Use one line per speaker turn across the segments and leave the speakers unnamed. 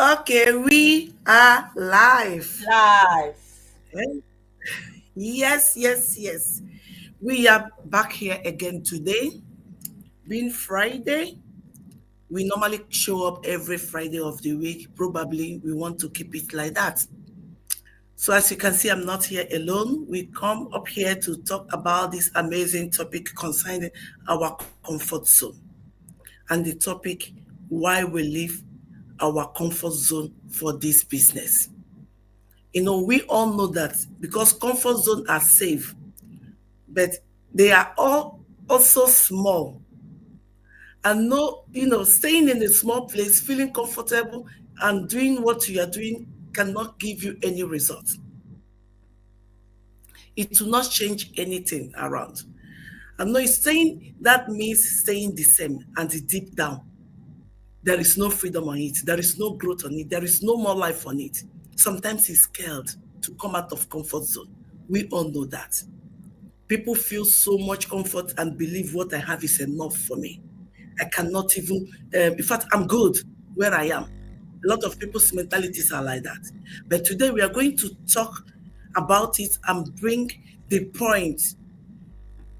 Okay, we are live.
Live.
Eh? Yes, yes, yes. We are back here again today, being Friday. We normally show up every Friday of the week. Probably we want to keep it like that. So, as you can see, I'm not here alone. We come up here to talk about this amazing topic concerning our comfort zone and the topic why we leave our comfort zone for this business. We all know that because comfort zones are safe, but they are all also small. And no, staying in a small place, feeling comfortable and doing what you are doing cannot give you any result. It will not change anything around. And no, it's saying that means staying the same and deep down. There is no freedom on it. There is no growth on it. There is no more life on it. Sometimes it's scared to come out of comfort zone. We all know that. People feel so much comfort and believe what I have is enough for me. I cannot even, in fact, I'm good where I am. A lot of people's mentalities are like that. But today we are going to talk about it and bring the point,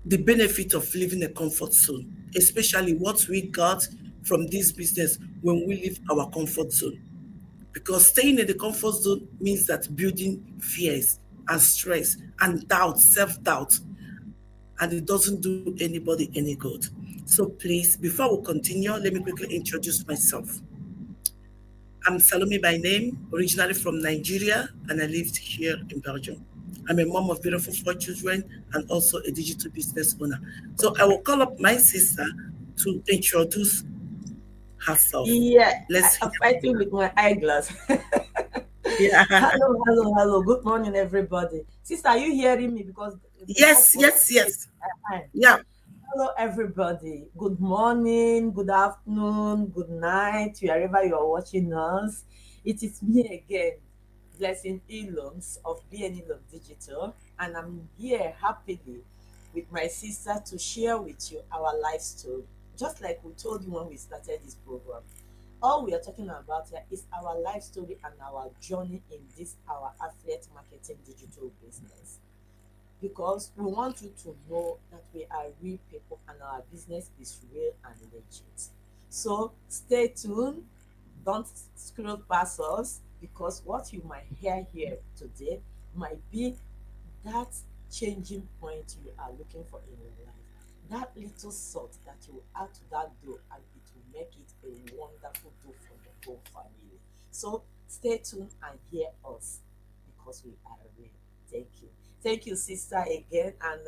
the benefit of living a comfort zone, especially what we got from this business when we leave our comfort zone. Because staying in the comfort zone means that building fears and stress and doubt, self doubt, and it doesn't do anybody any good. So please, before we continue, let me quickly introduce myself. I'm Salome by name, originally from Nigeria, and I lived here in Belgium. I'm a mom of beautiful four children and also a digital business owner. So I will call up my sister to introduce herself.
Yeah,
Let's hear
I'm fighting with my eyeglass.
Yeah.
Hello. Good morning, everybody. Sister, are you hearing me? Because the voice
Yes,
was
yes,
fake.
yes.
Fine.
Yeah.
Hello, everybody. Good morning, good afternoon, good night, wherever you are watching us. It is me again, Blessing Bniloms of Bniloms Digital, and I'm here happily with my sister to share with you our life story. Just like we told you when we started this program, all we are talking about here is our life story and our journey in this our affiliate marketing digital business, because we want you to know that we are real people and our business is real and legit. So stay tuned, don't scroll past us, because what you might hear here today might be that changing point you are looking for in your life. That little salt that you add to that dough and it will make it a wonderful dough for your whole family. So stay tuned and hear us, because we are real. Thank you. Thank you, sister, again. And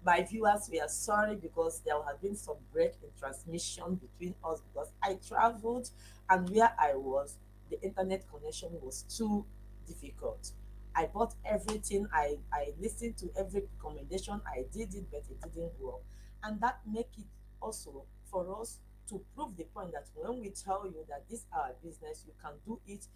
my viewers, we are sorry because there has been some break in transmission between us because I traveled, and where I was, the internet connection was too difficult. I bought everything. I listened to every recommendation. I did it, but it didn't work. And that make it also for us to prove the point that when we tell you that this is our business, you can do it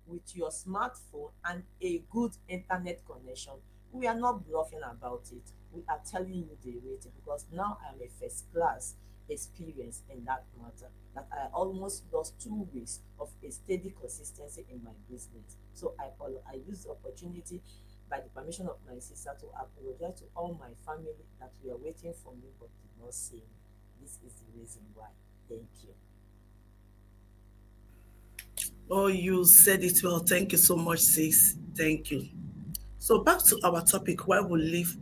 with your smartphone and a good internet connection. We are not bluffing about it. We are telling you the rate, because now I'm a first class experience in that matter. That I almost lost 2 weeks of a steady consistency in my business. So I use the opportunity, by the permission of my sister, to apologize to all my family that we are waiting for me but did not see me. This is the reason why. Thank you.
Oh, you said it well. Thank you so much, sis. Thank you. So back to our topic, why we leave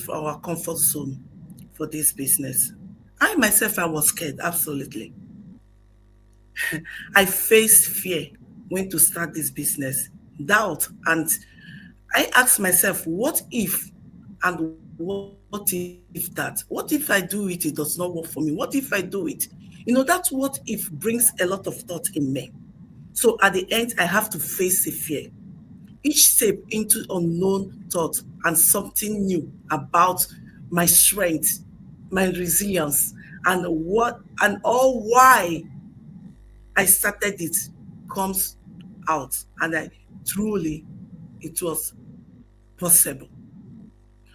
our comfort zone for this business. I myself, I was scared, absolutely. I faced fear when to start this business, doubt, and I asked myself, what if, and what if that? What if I do it, it does not work for me? What if I do it? That what if brings a lot of thought in me. So at the end, I have to face the fear. Each step into unknown thought and something new about my strength, my resilience, and all why I started it comes out. And I truly, it was possible.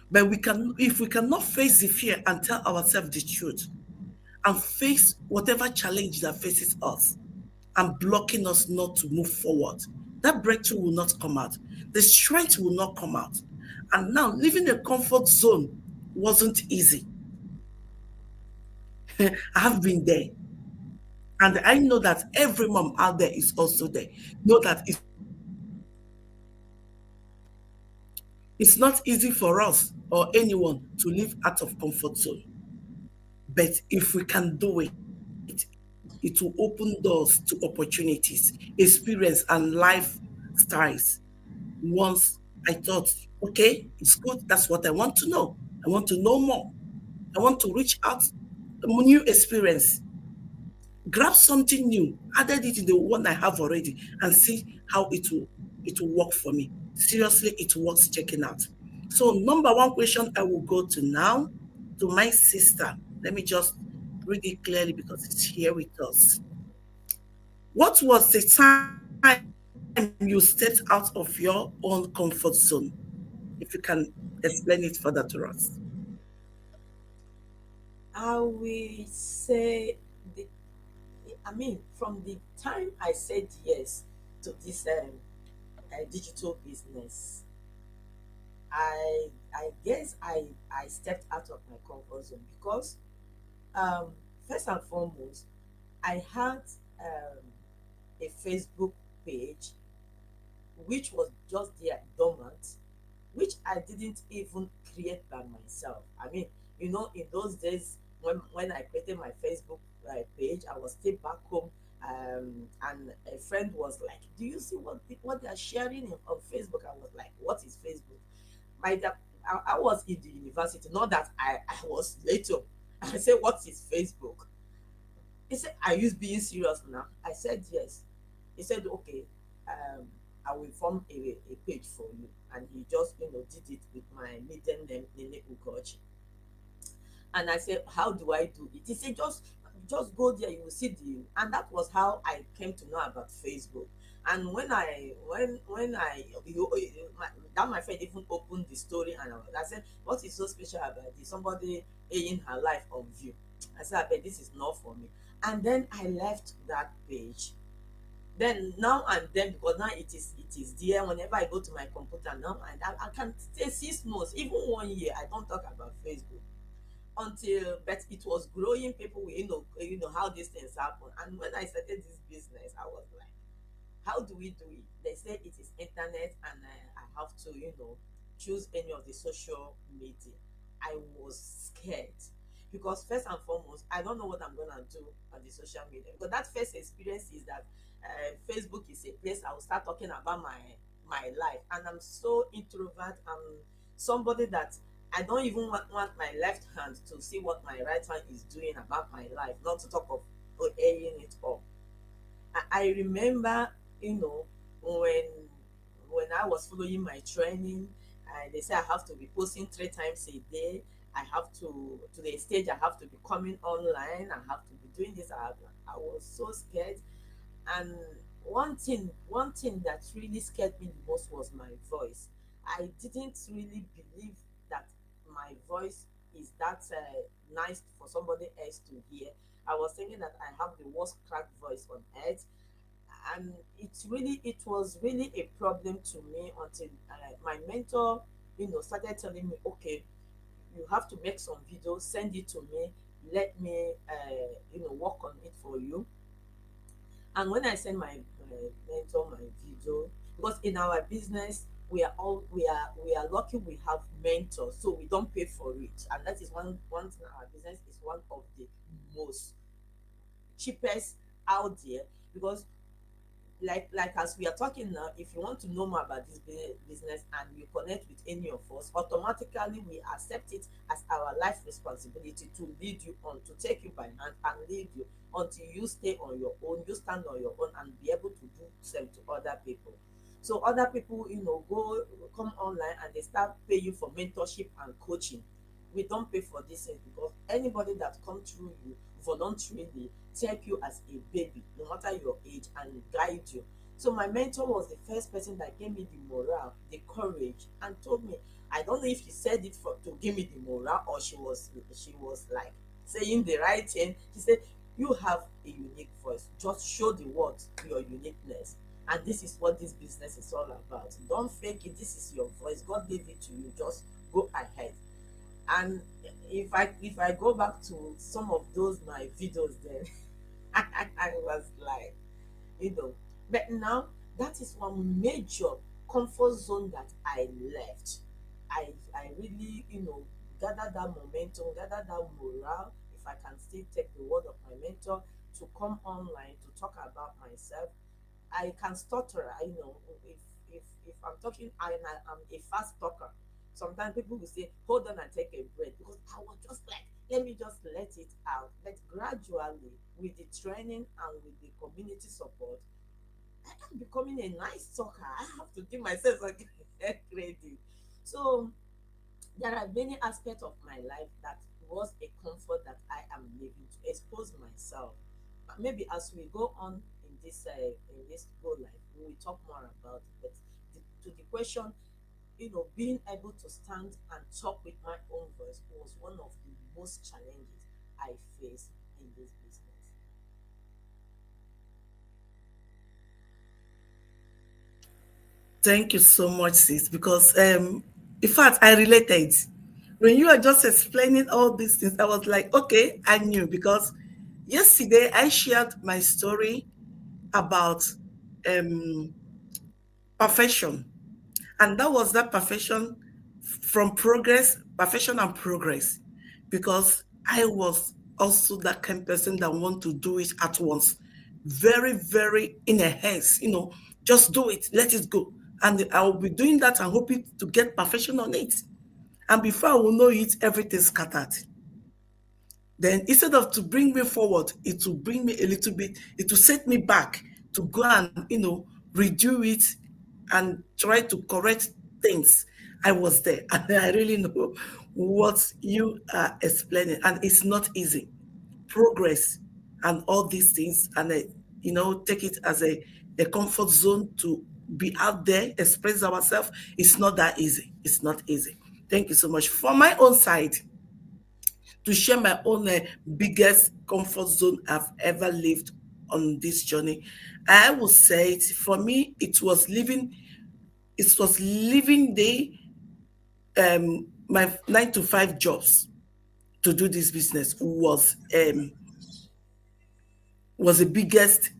But if we cannot face the fear and tell ourselves the truth and face whatever challenge that faces us, and blocking us not to move forward. That breakthrough will not come out. The strength will not come out. And now, living a comfort zone wasn't easy. I have been there. And I know that every mom out there is also there. Know that it's not easy for us or anyone to live out of comfort zone. But if we can do it, it will open doors to opportunities, experience, and lifestyles. Once I thought, okay, it's good. That's what I want to know. I want to know more. I want to reach out, a new experience, grab something new, added it to the one I have already, and see how it will work for me. Seriously, it works checking out. So, number one question I will go to now to my sister. Let me just read it clearly because it's here with us. What was the time you stepped out of your own comfort zone? If you can explain it further to us.
I will say the I mean, from the time I said yes to this digital business, I guess I stepped out of my comfort zone because um, first and foremost, I had um, a Facebook page which was just there dormant, which I didn't even create by myself. I mean, in those days when I created my Facebook page, I was still back home, and a friend was like, "Do you see what they are sharing on Facebook?" I was like, "What is Facebook?" I was in the university, not that I was later. I said, "What is Facebook?" He said, "Are you being serious now?" I said, "Yes." He said, "Okay, um, I will form a page for you." And he just, did it with my maiden name, Nene Ugochi. And I said, "How do I do it?" He said, just go there, you will see the. And that was how I came to know about Facebook. And that my friend even opened the story, and I said, "What is so special about this? Somebody laying her life on view." I said, "I bet this is not for me." And then I left that page. Then now and then, because now it is there whenever I go to my computer now, and I can stay 6 months, even 1 year, I don't talk about Facebook until. But it was growing. People will, how these things happen. And when I started this business, I was like, how do we do it? They said it is internet, and I have to, choose any of the social media. I was scared because first and foremost, I don't know what I'm gonna do on the social media, because that first experience is that Facebook is a place I will start talking about my life, and I'm so introvert. I'm somebody that I don't even want my left hand to see what my right hand is doing about my life, not to talk of airing it up. I remember, when I was following my training, they say I have to be posting 3 times a day. I have to the stage. I have to be coming online. I have to be doing this. I was so scared. And one thing that really scared me the most was my voice. I didn't really believe that my voice is that nice for somebody else to hear. I was thinking that I have the worst cracked voice on earth. And it was really a problem to me until my mentor, started telling me, "Okay, you have to make some videos, send it to me, let me work on it for you." And when I send my mentor my video, because in our business we are lucky we have mentors, so we don't pay for it. And that is one thing. Our business is one of the most cheapest out there, because like as we are talking now, if you want to know more about this business and you connect with any of us, automatically we accept it as our life responsibility to lead you on, to take you by hand and lead you until you stay on your own, you stand on your own, and be able to do same to other people. So other people, go come online and they start pay you for mentorship and coaching. We don't pay for this thing, because anybody that come through you voluntarily take you as a baby, no matter your age, and guide you. So my mentor was the first person that gave me the morale, the courage, and told me, I don't know if she said it for to give me the morale, or she was like saying the right thing. She said, You have a unique voice. Just show the world your uniqueness. And this is what this business is all about. Don't fake it. This is your voice. God gave it to you. Just go ahead. And if I go back to some of those my videos then, I was like, you know. But now that is one major comfort zone that I left. I really, gather that momentum, gather that morale, if I can still take the word of my mentor, to come online to talk about myself. I can stutter, if I'm talking and I'm a fast talker. Sometimes people will say, hold on and take a breath, because I was just like, let me just let it out. But gradually, with the training and with the community support, I am becoming a nice talker. I have to give myself a credit. So there are many aspects of my life that was a comfort that I am living to expose myself. Maybe as we go on in this whole life, we will talk more about it. But to the question, being able to stand and talk with my own voice was one of the most challenges I faced in this business.
Thank you so much, sis, because in fact I related. When you are just explaining all these things, I was like, okay, I knew because yesterday I shared my story about um perfection. And that was that perfection from progress, perfection and progress. Because I was also that kind of person that want to do it at once. Very, very in a haste, just do it, let it go. And I will be doing that and hoping to get perfection on it. And before I will know it, everything scattered. Then instead of to bring me forward, it will bring me a little bit, it will set me back to go and, redo it and try to correct things. I was there and I really know what you are explaining. And it's not easy. Progress and all these things, and take it as a comfort zone to be out there, express ourselves. It's not that easy. It's not easy. Thank you so much. For my own side, to share my own biggest comfort zone I've ever lived on this journey. I would say for me, it was living my 9 to 5 jobs to do this business was the biggest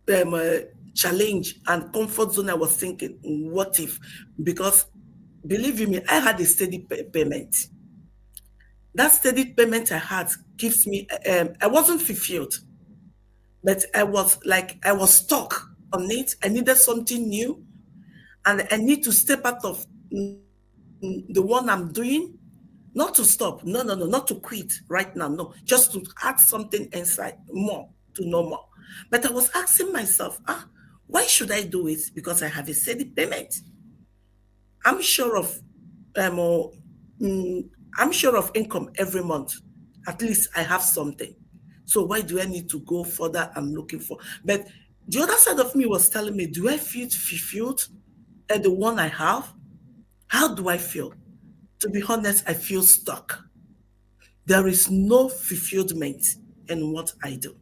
uh, challenge and comfort zone. I was thinking, what if? Because believe you me, I had a steady payment. That steady payment I had gives me, I wasn't fulfilled, but I was stuck on it. I needed something new, and I need to step out of the one I'm doing, not to stop. No, no, no, not to quit right now. No, just to add something inside more, to know more. But I was asking myself, why should I do it? Because I have a steady payment. I'm sure of um, uh, mm, I'm sure of income every month. At least I have something. So why do I need to go further? I'm looking for. But the other side of me was telling me, do I feel fulfilled at the one I have? How do I feel? To be honest, I feel stuck. There is no fulfillment in what I do.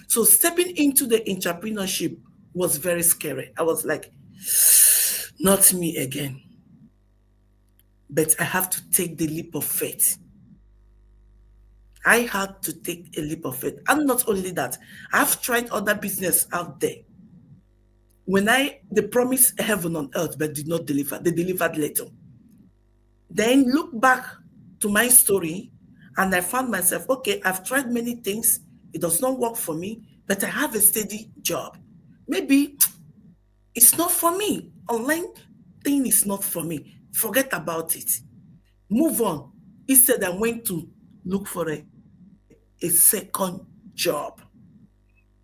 So stepping into the entrepreneurship was very scary. I was like, not me again. But I have to take the leap of faith. I had to take a leap of faith. And not only that, I've tried other business out there. When they promised heaven on earth but did not deliver, they delivered little. Then look back to my story and I found myself, okay, I've tried many things. It does not work for me, but I have a steady job. Maybe it's not for me. Online thing is not for me. Forget about it. Move on. Instead, I went to look for a second job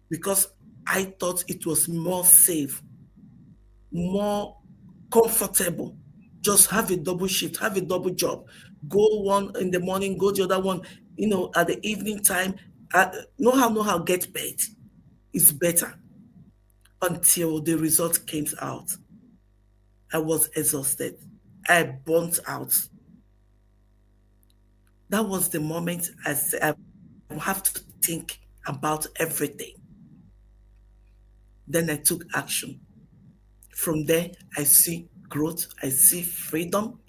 because I thought it was more safe, more comfortable. Just have a double shift, have a double job. Go one in the morning, go the other one, at the evening time. Know how, get paid. It's better until the result came out. I was exhausted. I burnt out. That was the moment I said, I have to think. about everything. Then I took action. From there, I see growth, I see freedom,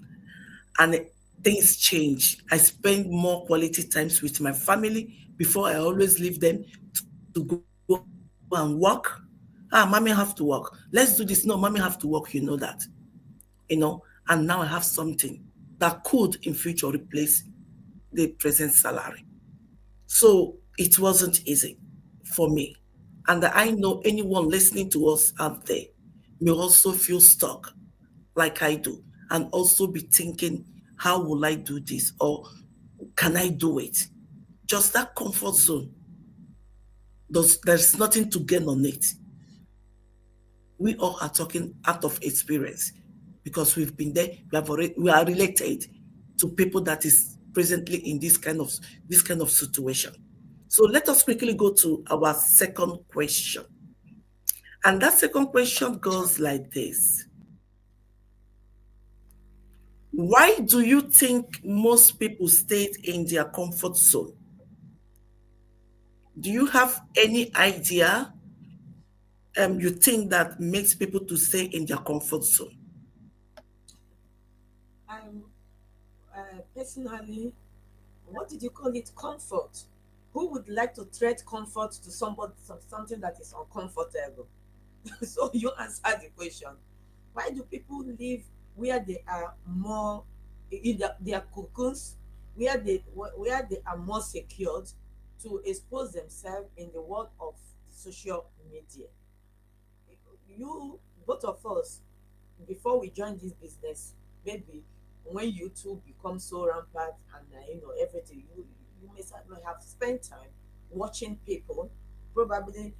and things change. I spend more quality times with my family before I always leave them to go and work. Ah, mommy have to work. Let's do this. No, mommy have to work. And now I have something that could in future replace the present salary. So it wasn't easy for me. And I know anyone listening to us out there may also feel stuck like I do and also be thinking, how will I do this? Or can I do it? Just that comfort zone. There's nothing to gain on it. We all are talking out of experience because we've been there. We are related to people that is presently in this kind of situation. So let us quickly go to our second question. And that second question goes like this. Why do you think most people stayed in their comfort zone? Do you have any idea you think that makes people to stay in their comfort zone?
I'm personally, what did you call it? Comfort. Who would like to trade comfort to somebody, something that is uncomfortable? So you answer the question. Why do people live where they are more in their cocoons, where they are more secured to expose themselves in the world of social media? You, both of us, before we join this business, maybe when YouTube become so rampant and everything, you may have spent time watching people, probably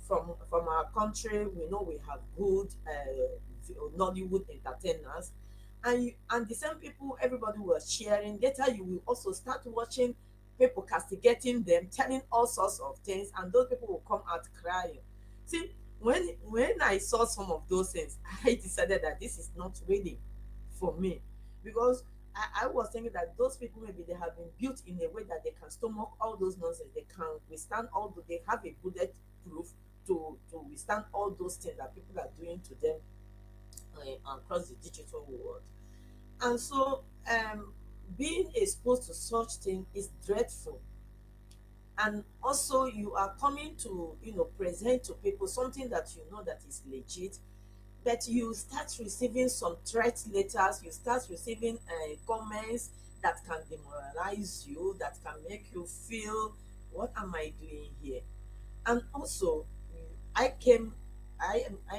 from our country. We know we have good Nollywood entertainers, and the same people everybody was sharing. Later, you will also start watching people castigating them, telling all sorts of things, and those people will come out crying. See, when I saw some of those things, I decided that this is not really for me, because I was thinking that those people, maybe they have been built in a way that they can stomach all those nonsense. They can withstand they have a bulletproof to withstand all those things that people are doing to them across the digital world. And so, being exposed to such thing is dreadful. And also, you are coming to present to people something that you know that is legit, but you start receiving some threat letters, you start receiving comments that can demoralize you, that can make you feel, what am I doing here? And also, I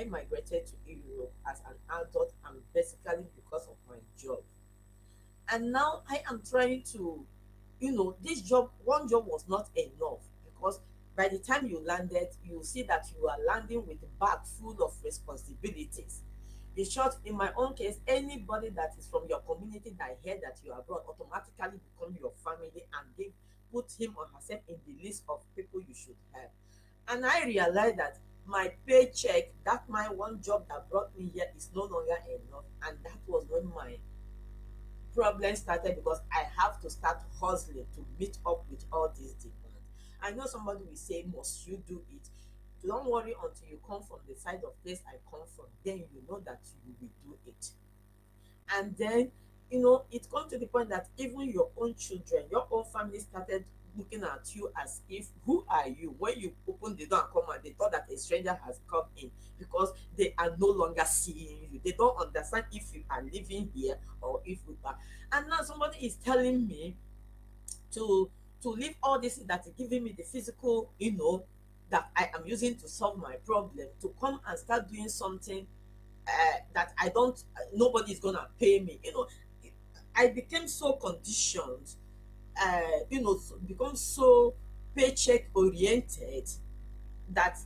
migrated to Europe as an adult, and basically because of my job. And now I am trying to, this job, one job was not enough, because by the time you landed, you see that you are landing with a bag full of responsibilities. In short, in my own case, anybody that is from your community that hear that you are abroad automatically become your family, and they put him or herself in the list of people you should help. And I realized that my paycheck, that my one job that brought me here, is no longer enough. And that was when my problem started, because I have to start hustling to meet up with all these demands. I know somebody will say, must you do it? Don't worry until you come from the side of place I come from. Then you know that you will do it. And then, it comes to the point that even your own children, your own family started looking at you as if, who are you? When you open the door and come out, they thought that a stranger has come in, because they are no longer seeing you. They don't understand if you are living here or if you are. And now somebody is telling me to leave all this that is giving me the physical, that I am using to solve my problem, to come and start doing something that I don't, nobody is gonna pay me. I became so conditioned, become so paycheck oriented, that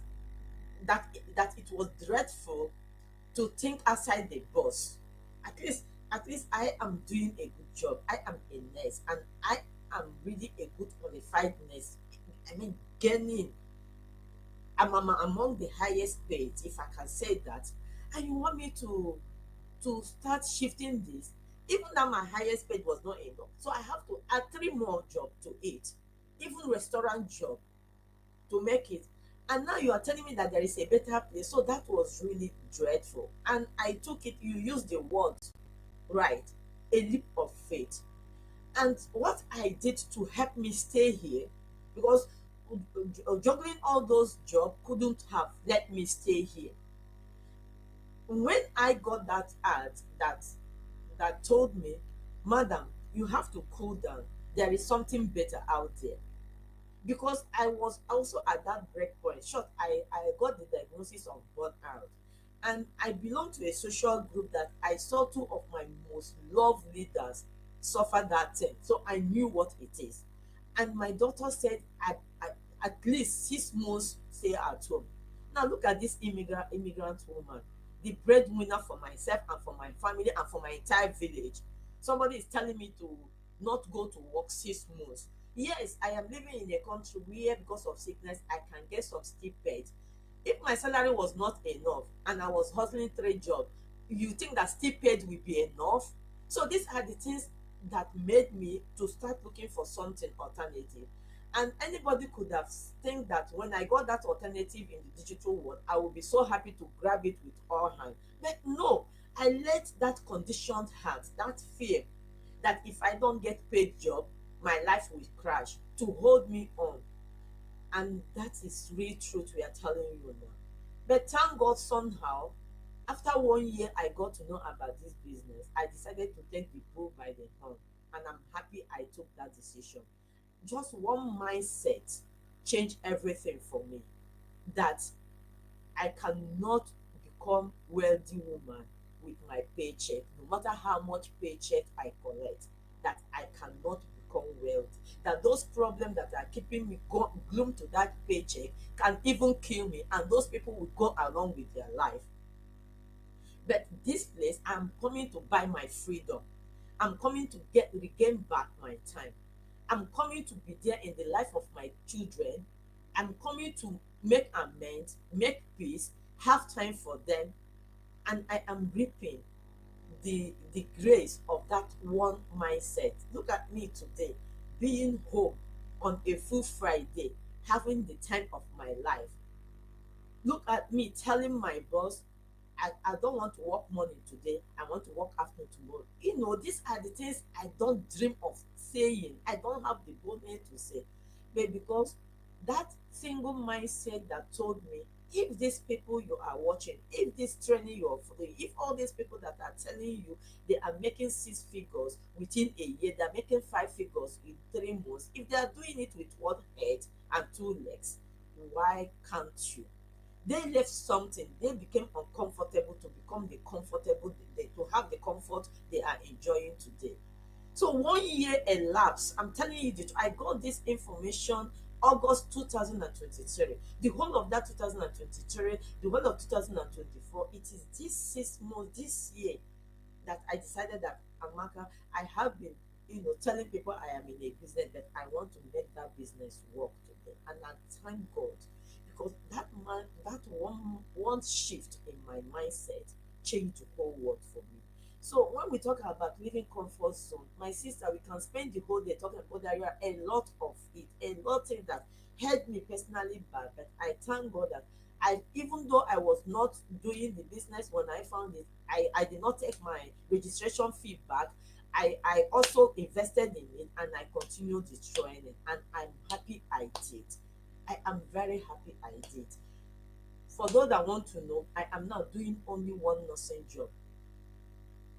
that it was dreadful to think outside the box. At least I am doing a good job. I am a nurse, and I am really a good qualified nurse. I mean, gaining, among the highest paid, if I can say that. And you want me to start shifting this? Even though my highest paid was not enough, so I have to add three more job to it, even restaurant job. to make it. And now you are telling me that there is a better place. So that was really dreadful. And I took it, you used the word right, a leap of faith. And what I did to help me stay here, because juggling all those jobs couldn't have let me stay here. When I got that ad that told me, madam, you have to cool down, there is something better out there. Because I was also at that break point. Short, I got the diagnosis of burnout. And I belong to a social group that I saw two of my most loved leaders suffer that thing. So I knew what it is. And my daughter said, at least 6 months stay at home. Now look at this immigrant woman, the breadwinner for myself and for my family and for my entire village. Somebody is telling me to not go to work 6 months. Yes, I am living in a country where because of sickness I can get some stipend. If my salary was not enough and I was hustling 3 jobs, you think that stipend will be enough? So these are the things that made me to start looking for something alternative. And anybody could have think that when I got that alternative in the digital world, I would be so happy to grab it with all hands. But no, I let that conditioned heart, that fear that if I don't get paid job, my life will crash, to hold me on. And that is real truth we are telling you now. But thank God, somehow, after 1 year I got to know about this business, I decided to take the bull by the horn. And I'm happy I took that decision. Just one mindset changed everything for me. That I cannot become wealthy woman with my paycheck, no matter how much paycheck I collect, that I cannot become wealthy. That those problems that are keeping me glued to that paycheck can even kill me, and those people will go along with their life. But this place, I'm coming to buy my freedom. I'm coming to get regain back my time. I'm coming to be there in the life of my children. I'm coming to make amends, make peace, have time for them, and I am reaping the grace of that one mindset. Look at me today, being home on a full Friday, having the time of my life. Look at me telling my boss, I don't want to work morning today. I want to work afternoon tomorrow. These are the things I don't dream of saying. I don't have the boldness to say. But because that single mindset that told me, if these people you are watching, if this training you are following, if all these people that are telling you they are making 6 figures within a year, they're making 5 figures in 3 months, if they are doing it with one head and two legs, why can't you? They left something, they became uncomfortable to become the comfortable to have the comfort they are enjoying today. So 1 year elapsed. I'm telling you that I got this information August 2023. The whole of that 2023, the whole of 2024, it is this 6 months, this year, that I decided that, Amaka, I have been, telling people I am in a business, that I want to make that business work today. And I thank God, because that one shift in my mindset changed the whole world for me. So when we talk about living comfort zone, my sister, we can spend the whole day talking about that. You are a lot of it, a lot of things that held me personally bad. But I thank God that even though I was not doing the business when I found it, I did not take my registration fee back. I also invested in it and I continued destroying it. And I'm happy I did. I am very happy I did. For those that want to know, I am now doing only one nursing job.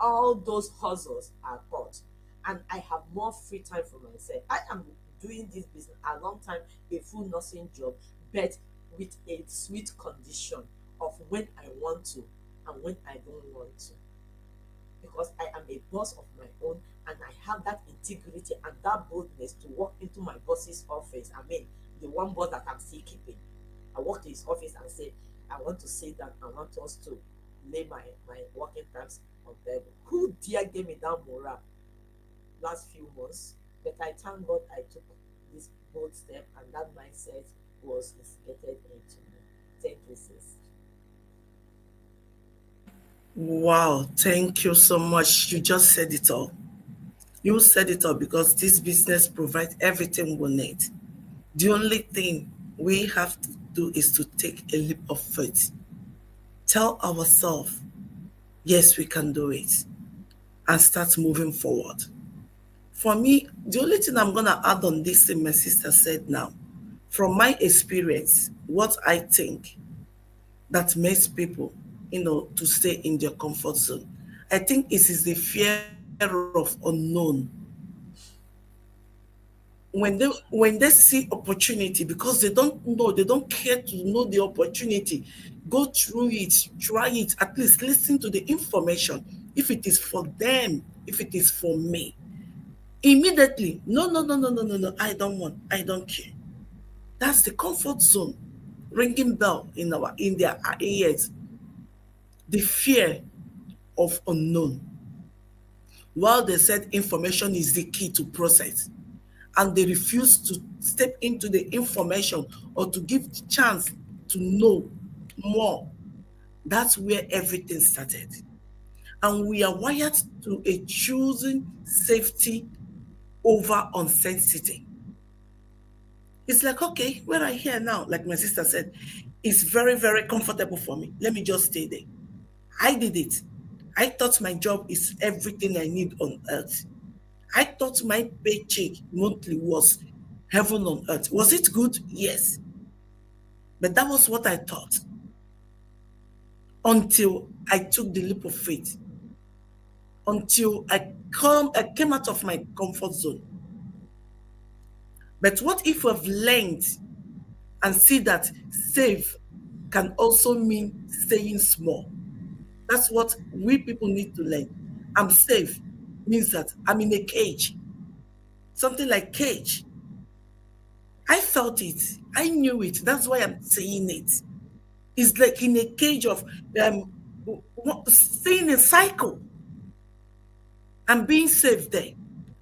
All those hustles are cut, and I have more free time for myself. I am doing this business a long time, a full nursing job, but with a sweet condition of when I want to and when I don't want to, because I am a boss of my own, and I have that integrity and that boldness to walk into my boss's office. I mean, the one boss that I'm still keeping. I walked to his office and said, I want to sit down. I want us to lay my working times on table. Who dare gave me that morale last few months? But I thank God I took this bold step, and that mindset was instigated into me. Thank you, sis.
Wow, thank you so much. You just said it all. You said it all, because this business provides everything we need. The only thing we have to do is to take a leap of faith. Tell ourselves, yes, we can do it, and start moving forward. For me, the only thing I'm going to add on this thing my sister said now, from my experience, what I think that makes people, to stay in their comfort zone, I think it is the fear of unknown. When they see opportunity, because they don't know, they don't care to know the opportunity, go through it, try it, at least listen to the information, if it is for them, if it is for me, immediately, no, no, no, no, no, no, no, I don't want, I don't care. That's the comfort zone ringing bell in their ears. The fear of unknown. While they said information is the key to process, and they refuse to step into the information or to give the chance to know more, that's where everything started. And we are wired to a choosing safety over uncertainty. It's like, okay, where I here now, like my sister said, it's very, very comfortable for me. Let me just stay there. I did it. I thought my job is everything I need on earth. I thought my paycheck monthly was heaven on earth. Was it good? Yes. But that was what I thought until I took the leap of faith, until I came out of my comfort zone. But what if we've learned and see that safe can also mean staying small? That's what we people need to learn. I'm safe means that I'm in a cage, something like cage. I felt it. I knew it. That's why I'm saying it. It's like in a cage of um, staying in a cycle and being safe there.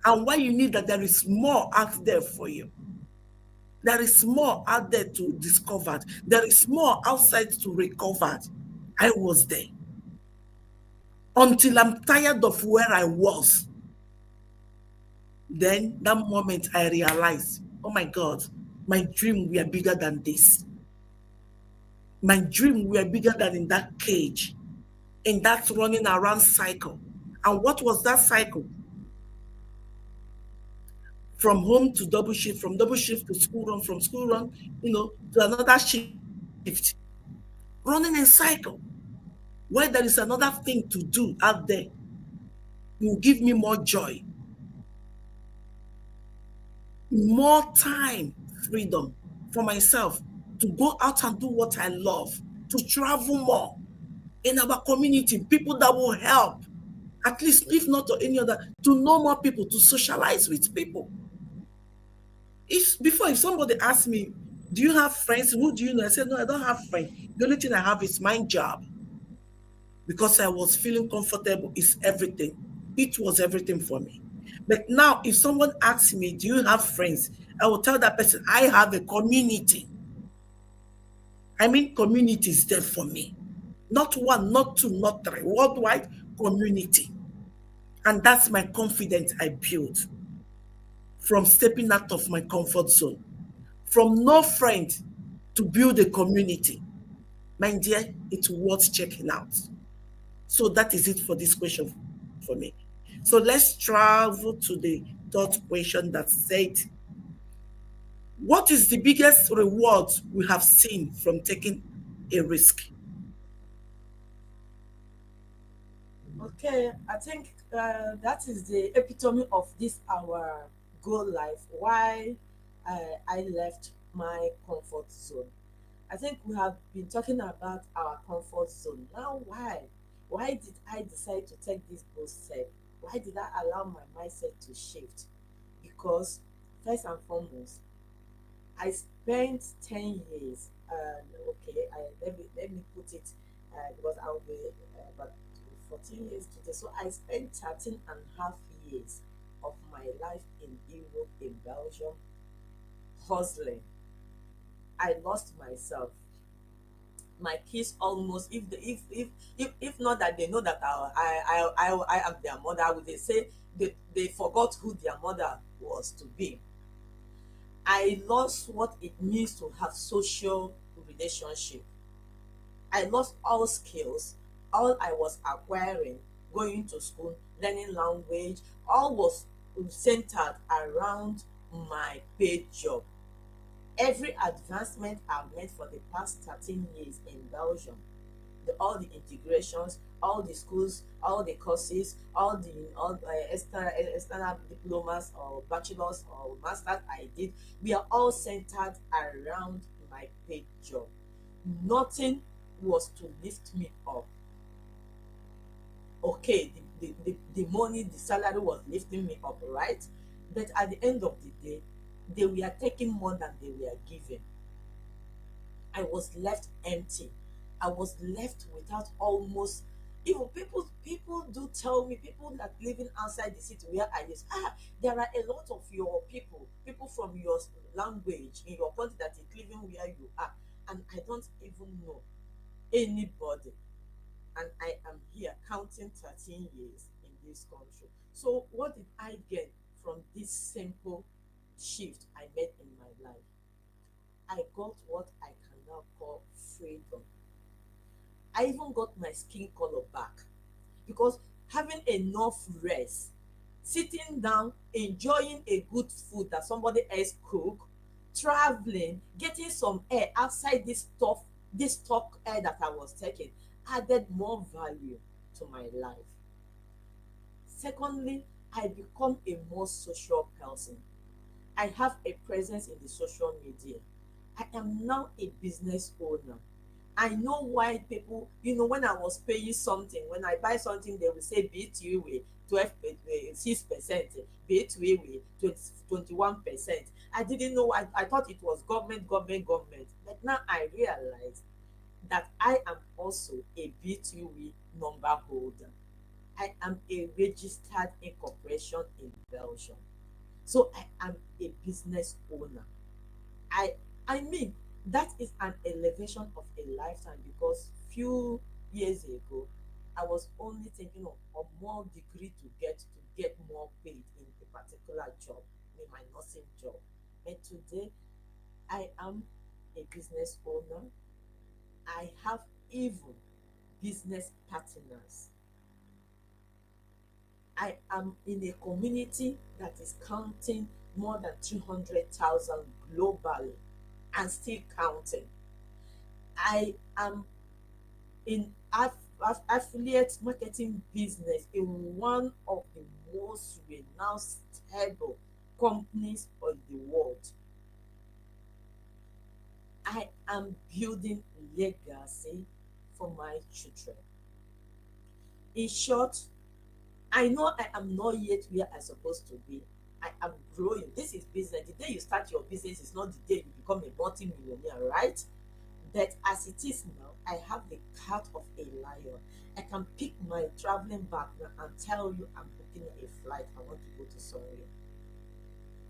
And why you need that there is more out there for you. There is more out there to discover. There is more outside to recover. I was there until I'm tired of where I was. Then that moment I realized, oh my God, my dream were bigger than this. My dream were bigger than in that cage, in that running around cycle. And what was that cycle? From home to double shift, from double shift to school run, from school run, to another shift, running in cycle. Where there is another thing to do out there, will give me more joy, more time, freedom for myself to go out and do what I love, to travel more in our community, people that will help, at least if not to any other, to know more people, to socialize with people. If somebody asks me, do you have friends? Who do you know? I said, no, I don't have friends. The only thing I have is my job. Because I was feeling comfortable is everything. It was everything for me. But now, if someone asks me, do you have friends? I will tell that person, I have a community. I mean, community is there for me. Not one, not two, not three. Worldwide community. And that's my confidence I built from stepping out of my comfort zone. From no friend to build a community. My dear, it's worth checking out. So that is it for this question for me. So let's travel to the third question that said, what is the biggest reward we have seen from taking a risk?
Okay, I think that is the epitome of this our goal life. Why I left my comfort zone. I think we have been talking about our comfort zone. Now, why? Why did I decide to take this bold step? Why did I allow my mindset to shift? Because first and foremost, I spent 10 years, okay, let me put it, because I'll be about 14 years today. So I spent 13 and a half years of my life in Europe, in Belgium, hustling. I lost myself. My kids almost, if not that they know that I am their mother, would they say they forgot who their mother was to be. I lost what it means to have social relationship. I lost all skills. All I was acquiring, going to school, learning language, all was centered around my paid job. Every advancement I've made for the past 13 years in Belgium, all the integrations, all the schools, all the courses, all external diplomas or bachelors or masters I did, we are all centered around my paid job. Nothing was to lift me up. Okay, the money, the salary was lifting me up, right? But at the end of the day, they were taking more than they were giving. I was left empty. I was left without almost, even people do tell me, people that living outside the city where I live, there are a lot of your people from your language in your country that is living where you are, and I don't even know anybody. And I am here counting 13 years in this country. So what did I get from this simple shift I made in my life? I got what I can now call freedom. I even got my skin color back because having enough rest, sitting down, enjoying a good food that somebody else cook, traveling, getting some air outside this stock air that I was taking added more value to my life. Secondly, I become a more social person. I have a presence in the social media. I am now a business owner. I know why people, when I was paying something, when I buy something, they will say BTW 12, 6%, BTW 21%. I didn't know, I thought it was government, government, government. But now I realize that I am also a BTW number holder. I am a registered incorporation in Belgium. So I am a business owner. I I mean that is an elevation of a lifetime because few years ago I was only thinking of more degree to get more paid in a particular job, in my nursing job. And today I am a business owner. I have even business partners. I am in a community that is counting more than 300,000 globally and still counting. I am in affiliate marketing business in one of the most renowned stable companies of the world. I am building legacy for my children. In short, I know I am not yet where I'm supposed to be. I am growing. This is business. The day you start your business is not the day you become a multi-millionaire, right? But as it is now, I have the heart of a lion. I can pick my traveling bag now and tell you I'm booking a flight. I want to go to somewhere.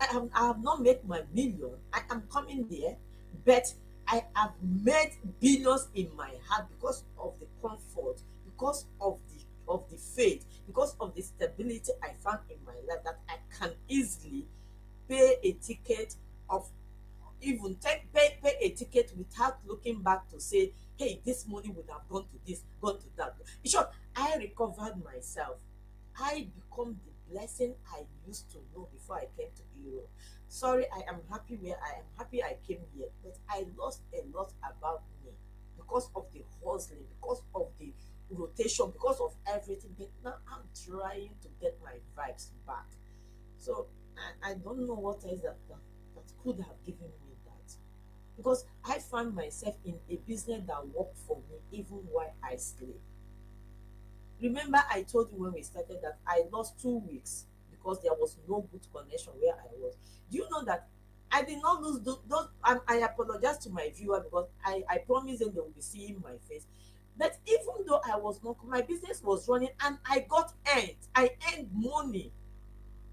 I have not made my million. I am coming there, but I have made billions in my heart because of the comfort, because of the faith, because of the stability I found in my life that I can easily pay a ticket of even pay a ticket without looking back to say, hey, this money would have gone to this, gone to that. In short, I recovered myself. I become the blessing I used to know before I came to Europe. Sorry, I am happy where I am happy I came here, but I lost a lot about me because of the hustling, because of the rotation, because of everything. But now I'm trying to get my vibes back. So I don't know what else that could have given me that. Because I found myself in a business that worked for me even while I sleep. Remember, I told you when we started that I lost 2 weeks because there was no good connection where I was. Do you know that I did not lose those, and I apologize to my viewer because I promised them they will be seeing my face. But even though I was not, my business was running and I earned money.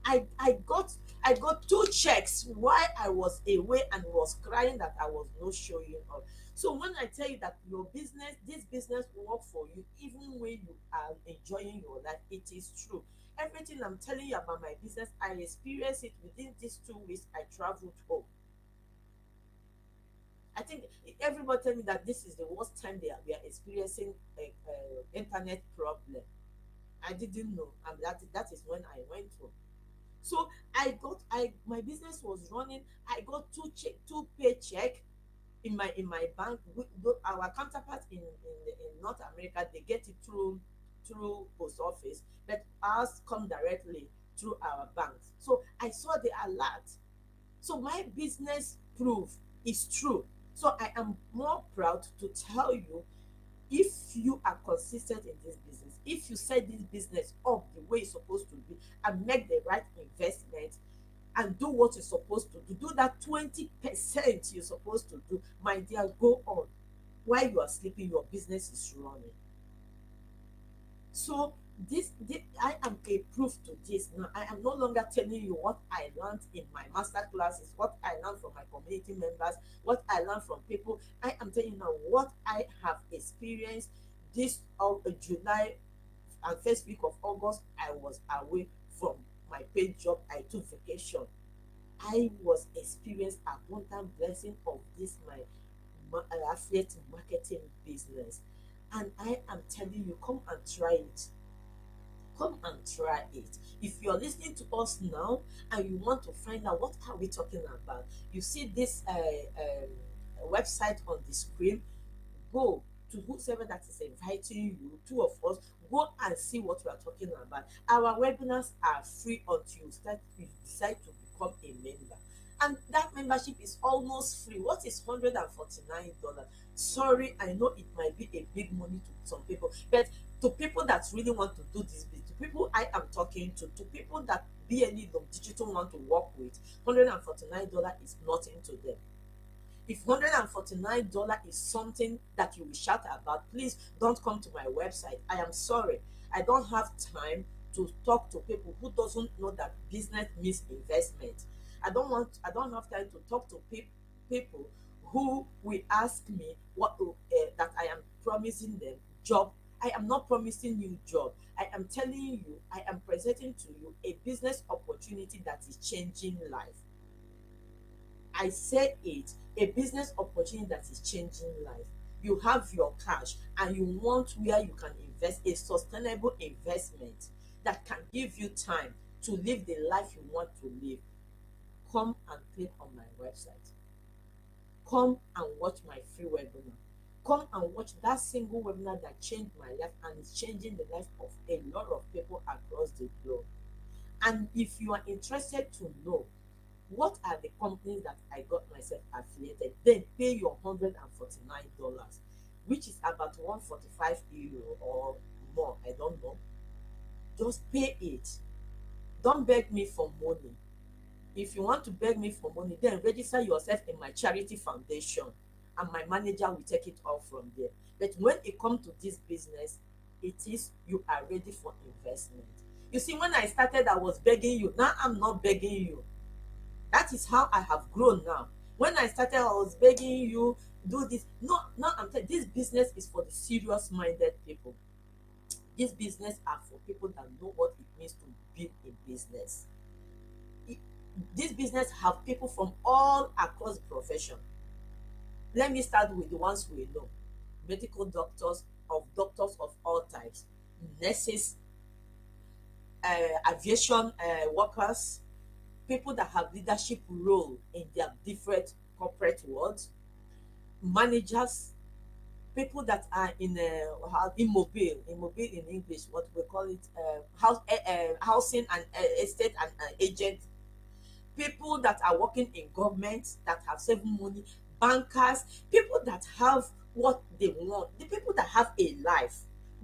I got two checks while I was away and was crying that I was not showing up. So when I tell you that this business will work for you even when you are enjoying your life, it is true. Everything I'm telling you about my business, I experienced it within these 2 weeks I traveled home. I think everybody tell me that this is the worst time we are experiencing a internet problem. I didn't know, and that is when I went home. So I my business was running. I got two paycheck in my bank. Our counterparts in North America, they get it through post office, but ours come directly through our banks. So I saw the alert. So my business proof is true. So I am more proud to tell you, if you are consistent in this business, if you set this business up the way it's supposed to be and make the right investment and do what you're supposed to do that 20% you're supposed to do, my dear, go on. While you are sleeping, your business is running. So this I am a proof to this. Now I am no longer telling you what I learned in my master classes, what I learned from my community members, what I learned from people. I am telling you now what I have experienced. This of July and first week of August, I was away from my paid job. I took vacation. I was experienced abundant blessing of this my affiliate marketing business. And I am telling you, come and try it. Come and try it. If you're listening to us now and you want to find out what are we talking about, you see this website on the screen. Go to whosoever that is inviting you, two of us, go and see what we are talking about. Our webinars are free until you decide to become a member. And that membership is almost free. What is $149? Sorry, I know it might be a big money to some people, but to people that really want to do this business, to people I am talking to people that BNE digital want to work with, $149 is nothing to them. If $149 is something that you will shout about, please don't come to my website. I am sorry. I don't have time to talk to people who doesn't know that business means investment. I don't have time to talk to people who will ask me that I am promising them job. I am not promising you job. I am telling you, I am presenting to you a business opportunity that is changing life. I said it, a business opportunity that is changing life. You have your cash and you want where you can invest a sustainable investment that can give you time to live the life you want to live. Come and click on my website. Come and watch my free webinar. Come and watch that single webinar that changed my life and is changing the life of a lot of people across the globe. And if you are interested to know what are the companies that I got myself affiliated, then pay your $149, which is about 145 euro or more. I don't know. Just pay it. Don't beg me for money. If you want to beg me for money, then register yourself in my charity foundation and my manager will take it off from there. But when it comes to this business, it is you are ready for investment. You see, when I started, I was begging you. Now I'm not begging you. That is how I have grown now. When I started, I was begging you, do this. No, no, I'm telling you, this business is for the serious minded people. This business are for people that know what it means to build a business. It- this business have people from all across the profession. Let me start with the ones we know. Medical doctors of all types, nurses, aviation workers, people that have leadership role in their different corporate worlds, managers, people that are in immobile in English, what we call it, housing and estate and agent, people that are working in government that have saving money, bankers, people that have what they want, the people that have a life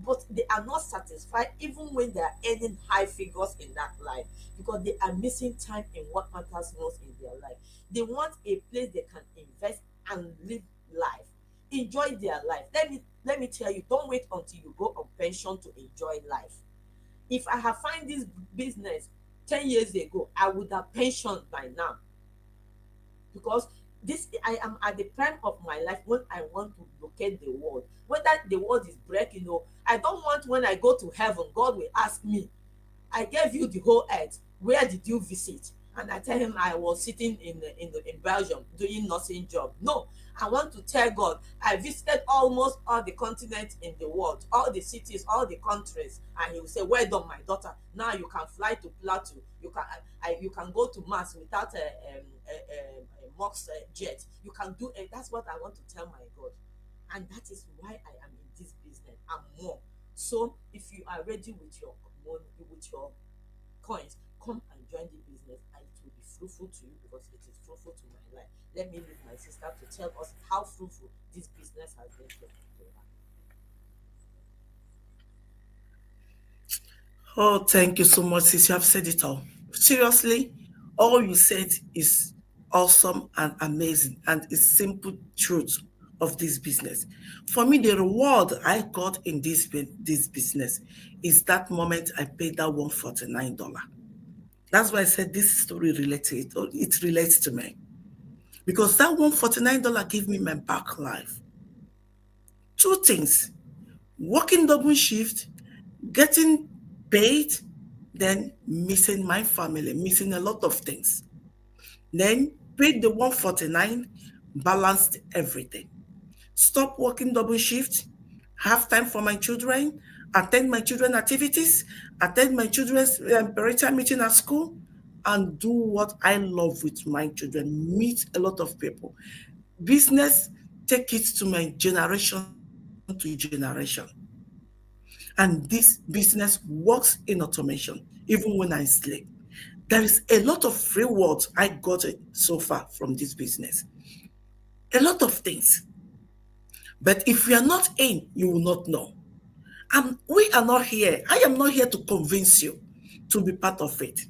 but they are not satisfied even when they are earning high figures in that life, because they are missing time in what matters most in their life. They want a place they can invest and live life, enjoy their life. Let me tell you, don't wait until you go on pension to enjoy life. If I have find this business 10 years ago, I would have pensioned by now, because this I am at the prime of my life when I want to locate the world. Whether the world is breaking or I don't want, when I go to heaven, God will ask me, I gave you the whole earth. Where did you visit? and I tell him I was sitting in Belgium doing nursing job. No, I want to tell God I visited almost all the continents in the world, all the cities, all the countries, and he will say, well done, my daughter. Now you can fly to Plateau. You can go to Mars without a Mox jet. You can do it. That's what I want to tell my God, and that is why I am in this business and more. So if you are ready with your money, with your coins, come and join the business, and it will be fruitful to you because it is fruitful to my life. Let me leave my sister to tell us how fruitful this business has been to her.
Oh, thank you so much, sis. You have said it all. Seriously, all you said is awesome and amazing, and it's simple truth of this business. For me, the reward I got in this business is that moment I paid that $149. That's why I said this story related. It relates to me because that $149 gave me my back life. Two things: working double shift, getting paid, then missing my family, missing a lot of things. Then paid the 149, balanced everything. Stop working double shift, have time for my children, attend my children activities, attend my children's parental meeting at school, and do what I love with my children, meet a lot of people. Business, take it to my generation to generation. And this business works in automation, even when I sleep. There is a lot of rewards I got so far from this business. A lot of things. But if you are not in, you will not know. And we are not here. I am not here to convince you to be part of it.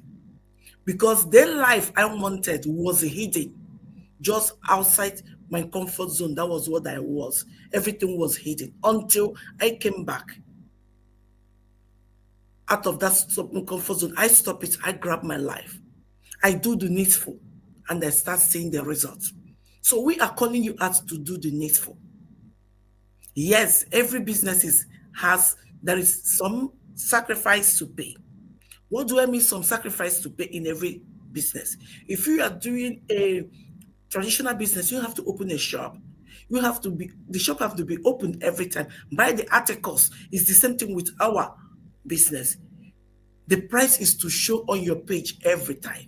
Because the life I wanted was hidden just outside my comfort zone. That was what I was. Everything was hidden until I came back out of that comfort zone. I stop it. I grab my life. I do the needful, and I start seeing the results. So we are calling you out to do the needful. Yes, every business has there is some sacrifice to pay. What do I mean? Some sacrifice to pay in every business. If you are doing a traditional business, you have to open a shop. You have to be the shop have to be open every time. Buy the articles. It's the same thing with our business. The price is to show on your page every time.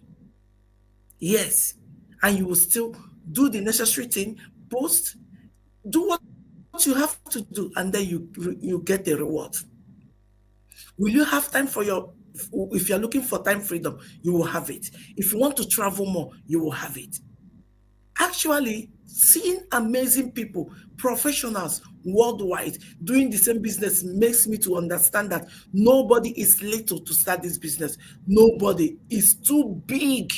Yes. And you will still do the necessary thing, post, do what you have to do, and then you get the reward. Will you have time for your if you're looking for time freedom, you will have it. If you want to travel more, you will have it. Actually, seeing amazing people, professionals worldwide doing the same business makes me to understand that nobody is little to start this business. Nobody is too big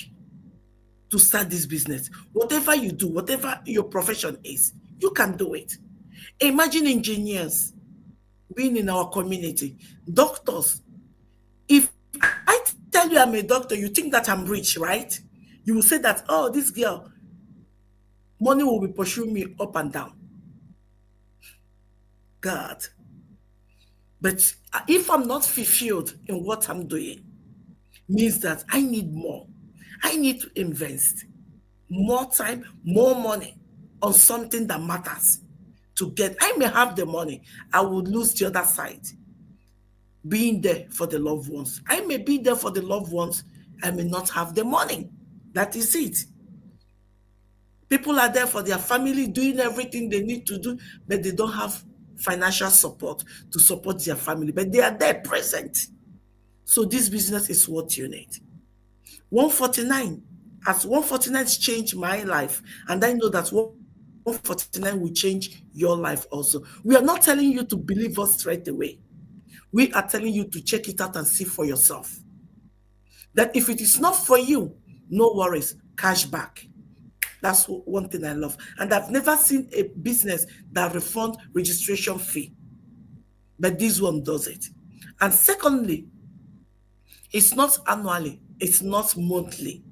to start this business. Whatever you do, whatever your profession is, you can do it. Imagine engineers being in our community, doctors. If I tell you I'm a doctor, you think that I'm rich, right? You will say that, oh, this girl, money will be pursuing me up and down. God. But if I'm not fulfilled in what I'm doing, means that I need more. I need to invest more time, more money on something that matters to get. I may have the money, I would lose the other side, being there for the loved ones. I may be there for the loved ones, I may not have the money. That is it. People are there for their family, doing everything they need to do, but they don't have financial support to support their family, but they are there present. So this business is what you need. 149, as 149 changed my life, and I know that 149 will change your life also. We are not telling you to believe us straight away. We are telling you to check it out and see for yourself. That if it is not for you, no worries, cash back. That's one thing I love. And I've never seen a business that refund registration fee, but this one does it. And secondly, it's not annually, it's not monthly.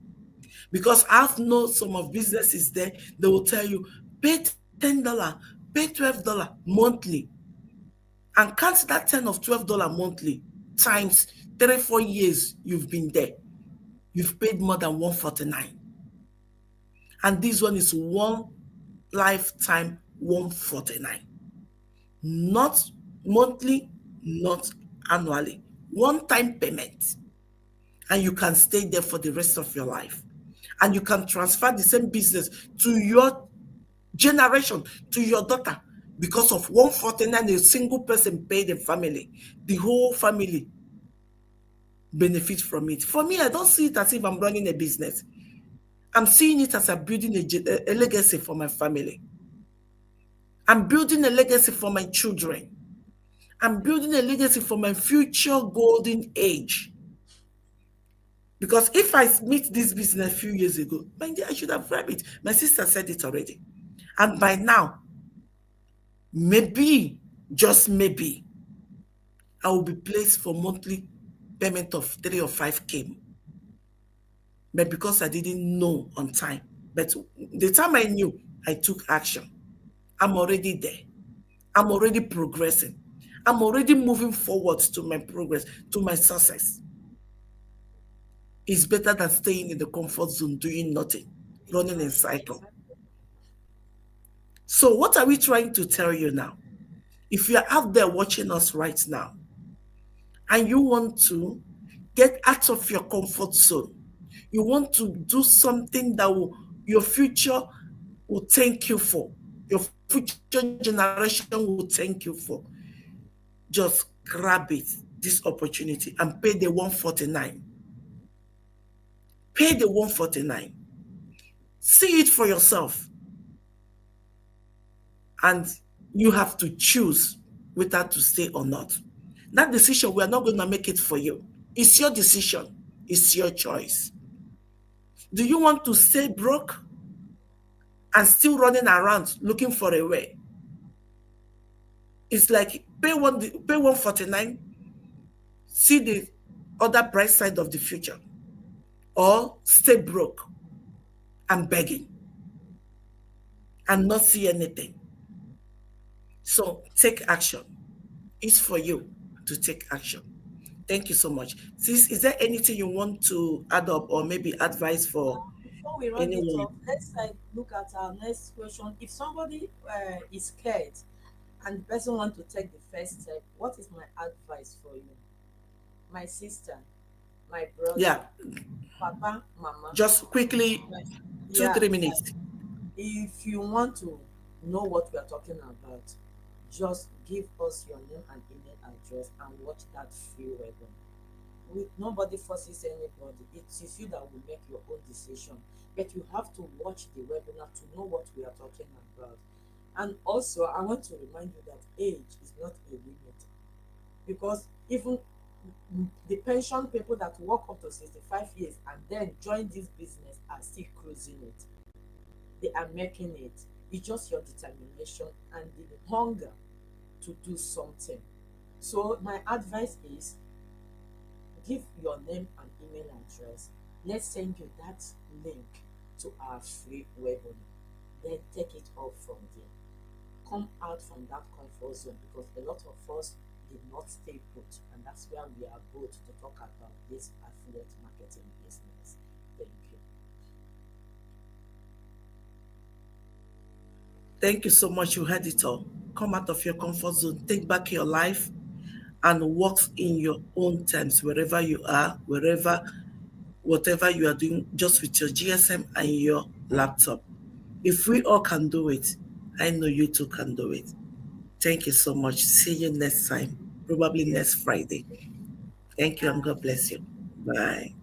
Because I've known some of businesses there, they will tell you, pay $10, pay $12 monthly. And count that 10 of $12 monthly times 3, 4 years you've been there. You've paid more than 149. And this one is one lifetime 149. Not monthly, not annually. One time payment. And you can stay there for the rest of your life. And you can transfer the same business to your generation, to your daughter, because of 149 a single person paid in family. The whole family benefit from it. For me, I don't see it as if I'm running a business. I'm seeing it as I'm building a legacy for my family. I'm building a legacy for my children. I'm building a legacy for my future golden age. Because if I meet this business a few years ago, I should have grabbed it. My sister said it already. And by now, maybe, just maybe, I will be placed for monthly payment of 3 or 5K. But because I didn't know on time, but the time I knew, I took action. I'm already there. I'm already progressing. I'm already moving forward to my progress, to my success. It's better than staying in the comfort zone, doing nothing, running in
Exactly.
cycle. So what are we trying to tell you now? If you're out there watching us right now and you want to get out of your comfort zone, you want to do something that will your future will thank you for, your future generation will thank you for, just grab it, this opportunity, and pay the 149. Pay the 149. See it for yourself. And you have to choose whether to stay or not. That decision, we are not going to make it for you. It's your decision. It's your choice. Do you want to stay broke and still running around looking for a way? It's like pay 149, see the other bright side of the future, or stay broke and begging and not see anything. So take action. It's for you to take action. Thank you so much. Sis, is there anything you want to add up or maybe advice for
Before we round it
anyone?
off, let's like look at our next question. If somebody is scared and the person want to take the first step, what is my advice for you? My sister, my brother,
Yeah,
papa, mama.
just quickly,
Like,
two,
yeah,
three
like
minutes.
if you want to know what we are talking about, just give us your name and email address and watch that free webinar. Nobody forces anybody. It is you that will make your own decision. But you have to watch the webinar to know what we are talking about. And also, I want to remind you that age is not a limit, because even the pension people that work up to 65 years and then join this business are still cruising it. They are making it. It's just your determination and the hunger to do something. So my advice is give your name and email address. Let's send you that link to our free webinar. Then take it off from there. Come out from that comfort zone, because a lot of us did not stay put, and that's where we are both to talk about this affiliate marketing business. Thank you.
Thank you so much. You heard it all. Come out of your comfort zone, take back your life, and work in your own terms, wherever you are, wherever, whatever you are doing, just with your GSM and your laptop. If we all can do it, I know you too can do it. Thank you so much. See you next time, probably
Yes.
next Friday. Thank you and God
Bye.
bless you. Bye.